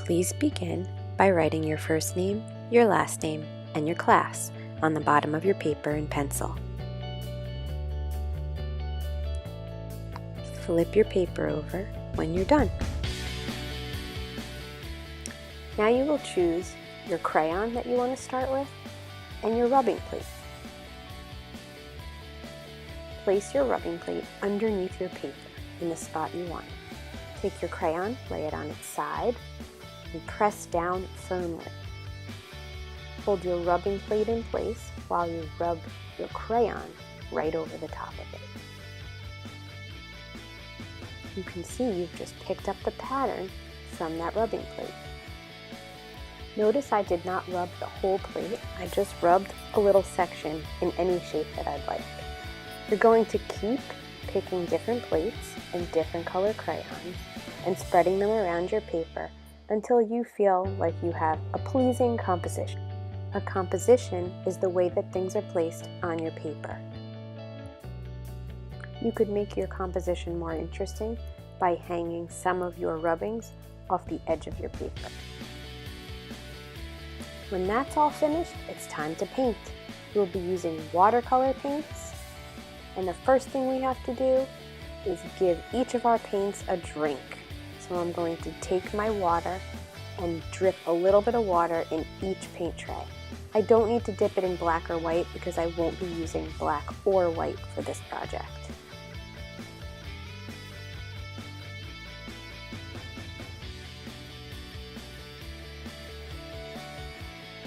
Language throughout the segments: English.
Please begin by writing your first name, your last name, and your class on the bottom of your paper in pencil. Flip your paper over when you're done. Now you will choose your crayon that you want to start with and your rubbing plate. Place your rubbing plate underneath your paper in the spot you want. Take your crayon, lay it on its side, and press down firmly. Hold your rubbing plate in place while you rub your crayon right over the top of it. You can see you've just picked up the pattern from that rubbing plate. Notice I did not rub the whole plate, I just rubbed a little section in any shape that I'd like. You're going to keep picking different plates and different color crayons and spreading them around your paper until you feel like you have a pleasing composition. A composition is the way that things are placed on your paper. You could make your composition more interesting by hanging some of your rubbings off the edge of your paper. When that's all finished, it's time to paint. We'll be using watercolor paints, and the first thing we have to do is give each of our paints a drink. So I'm going to take my water and drip a little bit of water in each paint tray. I don't need to dip it in black or white because I won't be using black or white for this project.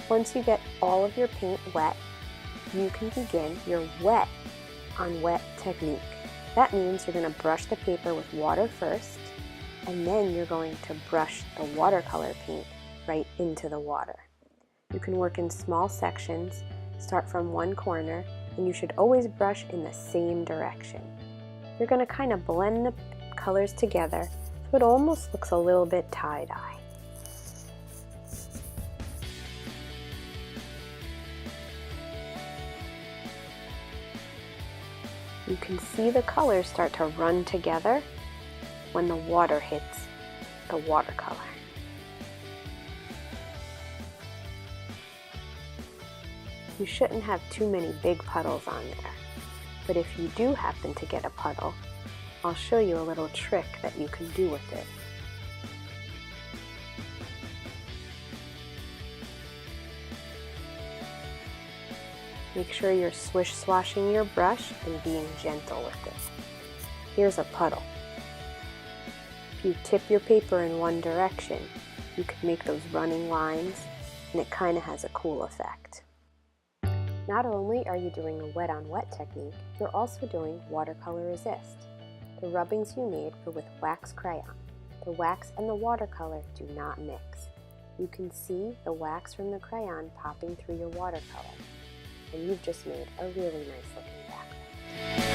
Once you get all of your paint wet, you can begin your wet on wet technique. That means you're going to brush the paper with water first, and then you're going to brush the watercolor paint right into the water. You can work in small sections, start from one corner, and you should always brush in the same direction. You're going to kind of blend the colors together so it almost looks a little bit tie-dye. You can see the colors start to run together when the water hits the watercolor. You shouldn't have too many big puddles on there, but if you do happen to get a puddle, I'll show you a little trick that you can do with it. Make sure you're swish-swashing your brush and being gentle with it. Here's a puddle. If you tip your paper in one direction, you can make those running lines, and it kind of has a cool effect. Not only are you doing a wet on wet technique, you're also doing watercolor resist. The rubbings you made were with wax crayon. The wax and the watercolor do not mix. You can see the wax from the crayon popping through your watercolor, and you've just made a really nice looking background.